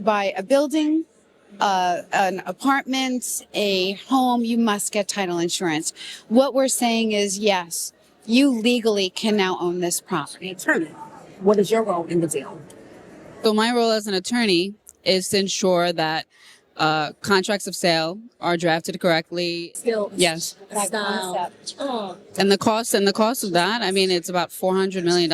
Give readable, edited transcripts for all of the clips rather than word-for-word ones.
Buy a building, an apartment, a home, you must get title insurance. What we're saying is, yes, you legally can now own this property. Attorney, what is your role in the deal? So my role as an attorney is to ensure that contracts of sale are drafted correctly. Still, yes. Style. And the cost of that, I mean, it's about $400 million.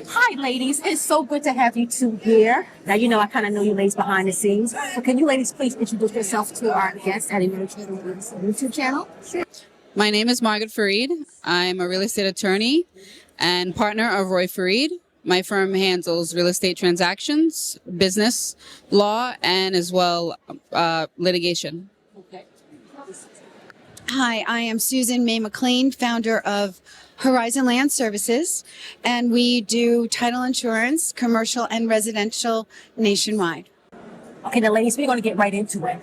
Hi, ladies. It's so good to have you two here. Now, you know, I kind of know you ladies behind the scenes. So can you ladies please introduce yourself to our guests at emergenotaryagency YouTube channel? Sure. My name is Margaret Farid. I'm a real estate attorney and partner of Roy Farid. My firm handles real estate transactions, business law, and as well litigation. Okay. Hi, I am Susan May-Mclean, founder of Horizon Land Services, and we do title insurance, commercial and residential nationwide. Okay, now, ladies, we're going to get right into it.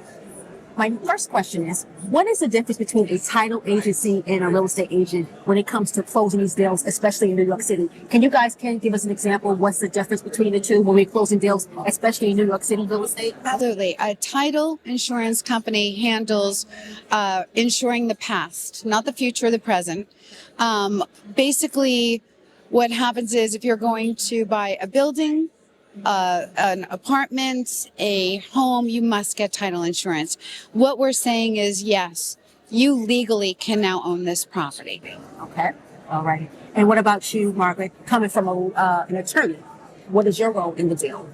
My first question is, what is the difference between a title agency and a real estate agent when it comes to closing these deals, especially in New York City? Can you guys give us an example of what's the difference between the two when we're closing deals, especially in New York City real estate? Absolutely. A title insurance company handles insuring the past, not the future or the present. Basically, what happens is if you're going to buy a building, an apartment, a home, you must get title insurance. What we're saying is, yes, you legally can now own this property. Okay. All right. And what about you, Margaret? Coming from an attorney, what is your role in the deal?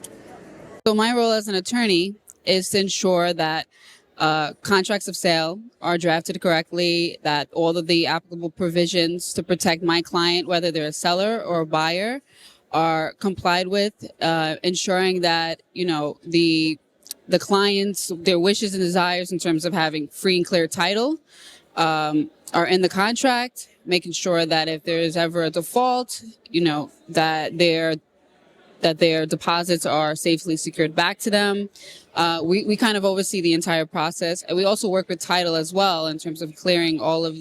So my role as an attorney is to ensure that contracts of sale are drafted correctly, that all of the applicable provisions to protect my client, whether they're a seller or a buyer, are complied with, ensuring that, you know, the clients, their wishes and desires in terms of having free and clear title are in the contract, making sure that if there is ever a default, you know, that their deposits are safely secured back to them. We kind of oversee the entire process, and we also work with title as well in terms of clearing all of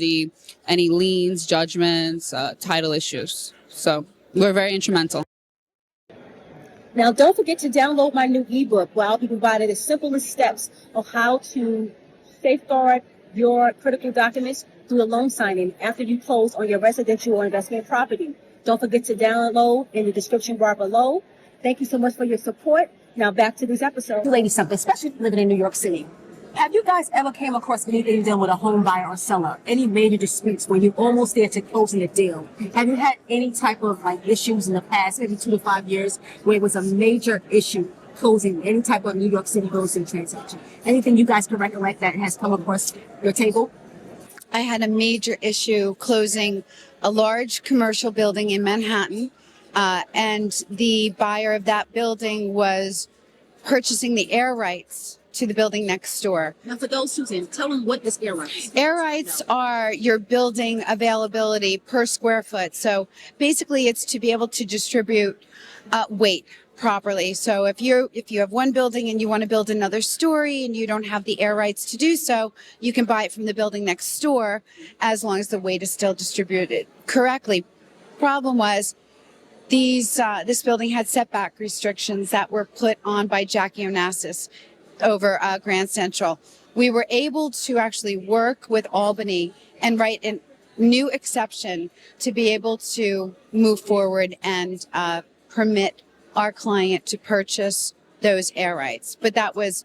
any liens, judgments, title issues. So we're very instrumental. Now, don't forget to download my new ebook where I'll be providing the simplest steps of how to safeguard your critical documents through the loan signing after you close on your residential or investment property. Don't forget to download in the description bar below. Thank you so much for your support. Now back to this episode. Ladies, something, especially living in New York City. Have you guys ever came across anything dealing with a home buyer or seller? Any major disputes when you're almost there to closing a deal? Have you had any type of issues in the past, maybe 2 to 5 years, where it was a major issue closing any type of New York City real estate transaction? Anything you guys can recollect that has come across your table? I had a major issue closing a large commercial building in Manhattan, and the buyer of that building was purchasing the air rights to the building next door. Now, for those, Susan, tell them what is air rights. Air rights are your building availability per square foot. So basically, it's to be able to distribute weight properly. So if you have one building and you want to build another story and you don't have the air rights to do so, you can buy it from the building next door as long as the weight is still distributed correctly. Problem was, this building had setback restrictions that were put on by Jackie Onassis over Grand Central. We were able to actually work with Albany and write a new exception to be able to move forward and permit our client to purchase those air rights. But that was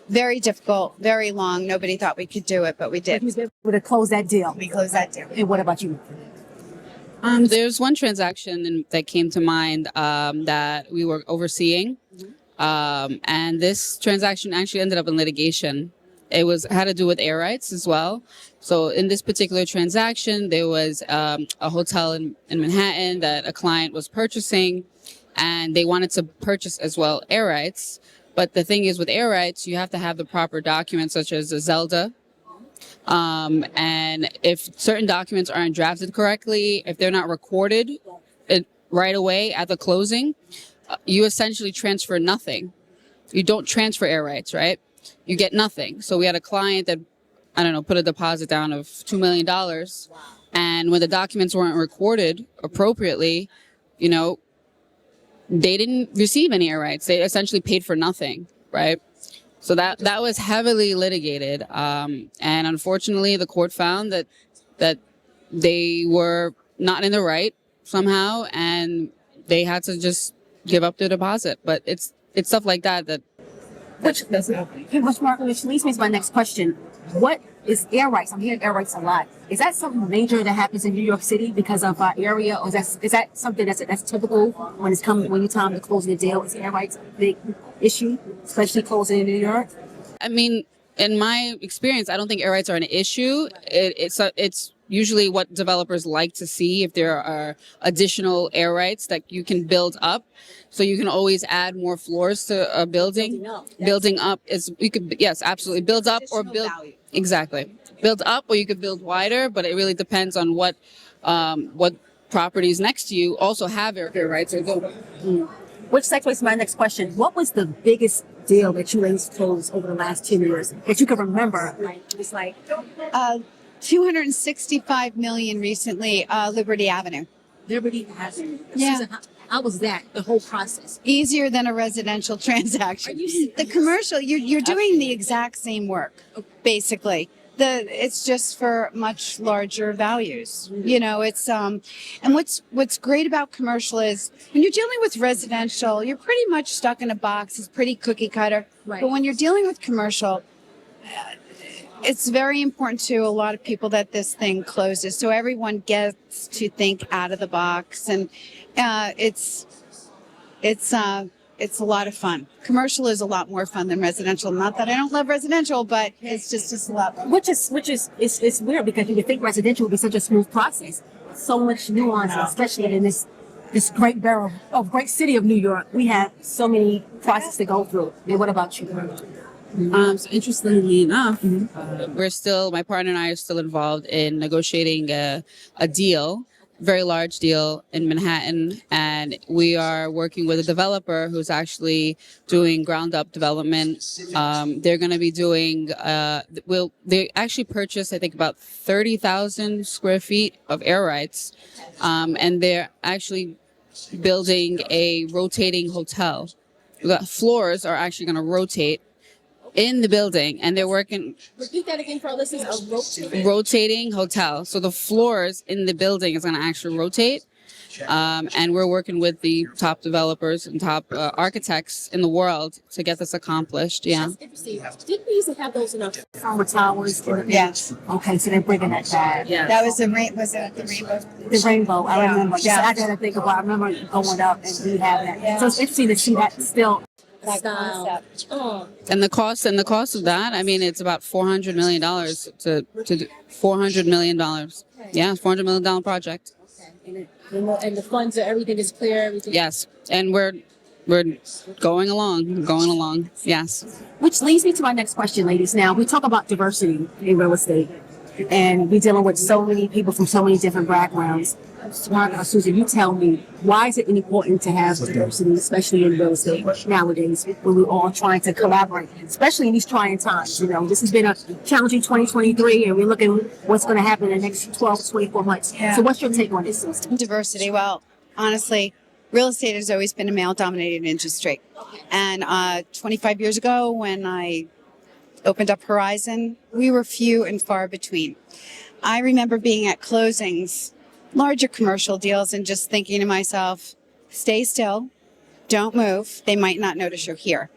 very difficult, very long. Nobody thought we could do it, but we did. We were able to close that deal. We closed that deal. And what about you? There's one transaction that came to mind that we were overseeing. And this transaction actually ended up in litigation. It had to do with air rights as well. So in this particular transaction, there was a hotel in Manhattan that a client was purchasing, and they wanted to purchase as well air rights. But the thing is, with air rights, you have to have the proper documents such as a Zelda. And if certain documents aren't drafted correctly, if they're not recorded right away at the closing, you essentially transfer nothing. You don't transfer air rights, right? You get nothing. So we had a client that, I don't know, put a deposit down of $2 million. And when the documents weren't recorded appropriately, you know, they didn't receive any air rights. They essentially paid for nothing, right? So that was heavily litigated, and unfortunately, the court found that they were not in the right somehow, and they had to just give up their deposit. But it's stuff like that. Which leads me to my next question. What is air rights? I'm hearing air rights a lot. Is that something major that happens in New York City because of our area, or is that something that's typical when you time to close the deal? Is air rights a big issue, especially closing in New York? I mean, in my experience, I don't think air rights are an issue. It's usually what developers like to see if there are additional air rights that you can build up. So you can always add more floors to a building. Building up is, you could, yes, absolutely. Build up or build, exactly. Build up, or you could build wider, but it really depends on what properties next to you also have air rights or don't. Which segues to my next question. What was the biggest deal that you ladies closed over the last 10 years that you can remember? It's like 265 million recently, Liberty Avenue. Liberty Avenue. Yeah. Susan, how was that, the whole process? Easier than a residential transaction. The commercial, you're doing the exact same work, basically. It's just for much larger values. You know, it's and what's great about commercial is when you're dealing with residential, you're pretty much stuck in a box. It's pretty cookie cutter. Right. But when you're dealing with commercial, it's very important to a lot of people that this thing closes, so everyone gets to think out of the box, and it's a lot of fun. Commercial is a lot more fun than residential. Not that I don't love residential, but it's just a lot. Which is it's weird because you would think residential would be such a smooth process. So much nuance, especially in this great great city of New York. We have so many processes to go through. And what about you? So interestingly enough, my partner and I are still involved in negotiating a deal, very large deal in Manhattan, and we are working with a developer who's actually doing ground up development. They're going to be doing, they actually purchased, I think, about 30,000 square feet of air rights, and they're actually building a rotating hotel. The floors are actually going to rotate in the building, and they're working. Repeat that again for our listeners. Rotating hotel. So the floors in the building is going to actually rotate, and we're working with the top developers and top architects in the world to get this accomplished. Yeah. That's interesting. Didn't we used to have those in our former towers? Yes. Okay, so they're bringing that back. Yeah. That was the rainbow. Was it the rainbow? The rainbow. I remember. Yeah. I gotta think about. I remember going up and we have that. Yeah. So it's interesting to see that still. That Style. concept. Oh. And the cost of that, I mean, it's about $400 million to do $400 million. Yeah, $400 million project. Okay. And the funds are, everything is clear. Everything. Yes, and we're going along. Yes. Which leads me to my next question, ladies. Now we talk about diversity in real estate, and we're dealing with so many people from so many different backgrounds. Susan, you tell me, why is it important to have diversity, especially in real estate nowadays, when we're all trying to collaborate, especially in these trying times? You know, this has been a challenging 2023, and we're looking what's going to happen in the next 12 to 24 months. Yeah. So what's your take on this, Susan? Diversity. Well, honestly, real estate has always been a male-dominated industry. And 25 years ago, when I opened up Horizon, we were few and far between. I remember being at closings, larger commercial deals, and just thinking to myself, stay still, don't move. They might not notice you're here.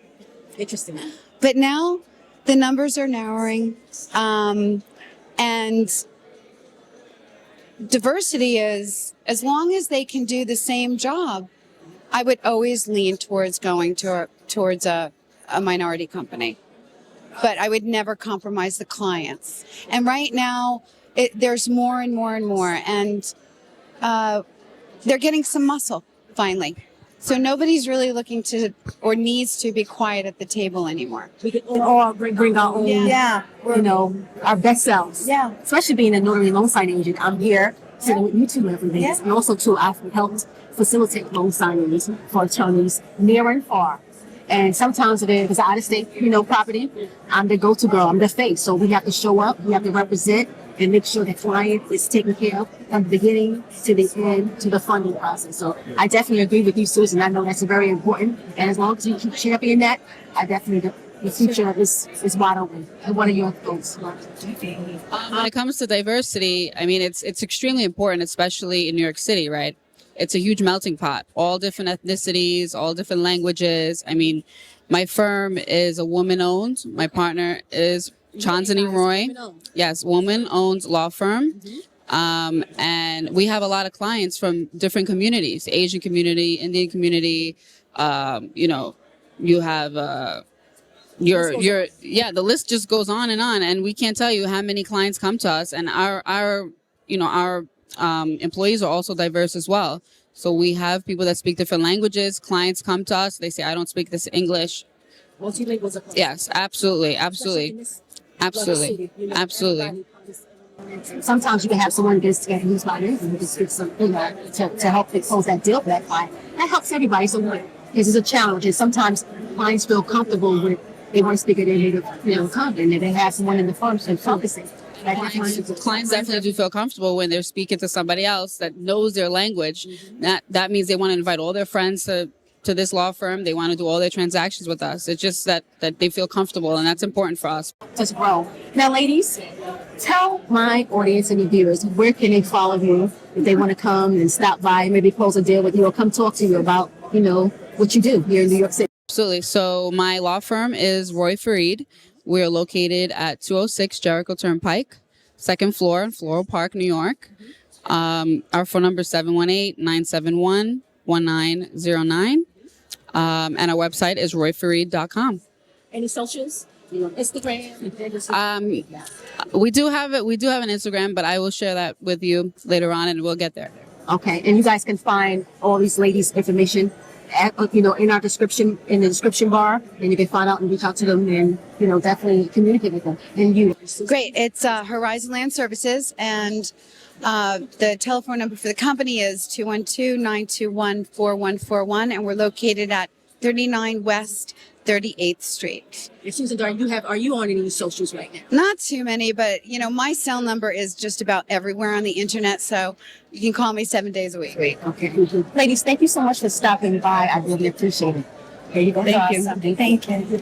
Interesting. But now the numbers are narrowing, and diversity is, as long as they can do the same job, I would always lean towards going towards a minority company. But I would never compromise the clients. And right now, there's more and more and more, and they're getting some muscle finally. So nobody's really looking to or needs to be quiet at the table anymore. We can all bring our own, our best selves. Yeah. Especially being a notary loan signing agent. I'm here sitting with you two every day. Yeah. And also, too, I've helped facilitate loan signings for attorneys near and far. And sometimes if it's out of state, property, I'm the go-to girl. I'm the face. So we have to show up. We have to represent. and make sure the client is taken care of from the beginning to the end to the funding process. So I definitely agree with you, Susan. I know that's very important. And as long as you keep championing that, I definitely the future is wide open. And what are your thoughts? When it comes to diversity, I mean, it's extremely important, especially in New York City, right? It's a huge melting pot, all different ethnicities, all different languages. I mean, my firm is a woman-owned. My partner is Chansani Roy. Yes, woman-owned law firm. And we have a lot of clients from different communities, Asian community, Indian community. You know, you have the list just goes on, and we can't tell you how many clients come to us, and our employees are also diverse as well. So we have people that speak different languages. Clients come to us, they say, I don't speak this English. Multilingual. Yes, absolutely. Sometimes you can have someone just get used by this and just get some, to help close that deal for that client. That helps everybody. So this is a challenge, and sometimes clients feel comfortable with they want to speak at their native tongue, and they have someone in the firm so focusing. Clients definitely do feel comfortable when they're speaking to somebody else that knows their language. That means they want to invite all their friends to this law firm. They want to do all their transactions with us. It's just that they feel comfortable, and that's important for us. Just grow. Now, ladies, tell my audience and your viewers, where can they follow you if they want to come and stop by, maybe close a deal with you or come talk to you about, what you do here in New York City? Absolutely. So my law firm is Roy Farid. We're located at 206 Jericho Turnpike, second floor in Floral Park, New York. Our phone number is 718-971-1909. And our website is royfarid.com. Any socials? Instagram? We do have it. We do have an Instagram, but I will share that with you later on, and we'll get there. Okay. And you guys can find all these ladies' information in our description, in the description bar, and you can find out and reach out to them and, definitely communicate with them. And you. Great. It's Horizon Land Services, and the telephone number for the company is 212-921-4141, and we're located at 39 West 38th Street. And Susan, are you on any socials right now? Not too many, but my cell number is just about everywhere on the internet, so you can call me 7 days a week. Great. Okay. Ladies, thank you so much for stopping by. I really appreciate it. Here you go. Thank you. Thank you.